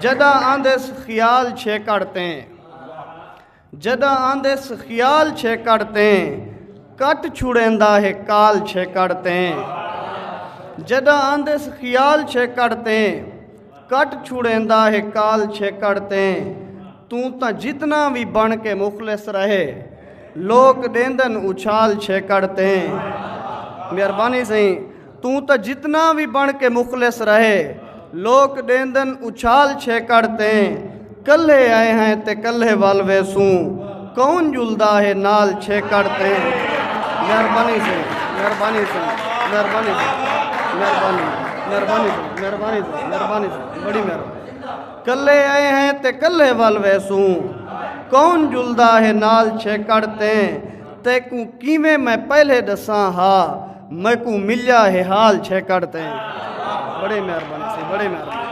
जदा आंदेस ख्याल छे करते जदा आंदेस ख्याल छे करते कट छुड़ेंदा है काल छे करते जदा आंदेस ख्याल छे करते कट छुड़ेंदा है काल छे करते तू तो जितना भी बन के मुखलिस रहे लोग देंदन उछाल छे करते मेहरबानी सही तू तो जितना भी बन के मुखलिस रहे लोग देंदन उछाल छे करते कल्ले आए हैं ते कल्ले वाल वेसू कौन जुलदा है नाल छे करते मेहरबानी से मेहरबानी से मेहरबानी से मेहरबानी मेहरबानी से मेहरबानी से मेहरबानी से बड़ी मेहरबानी कल्ले आए हैं ते कल्ले वाल वेसू कौन जुलदा है नाल छे करते तेकू कीवें मैं पहले दसा हा मैं को मिलिया है हाल छे करते बड़ी मेहरबानी से बड़ी मेहरबानी।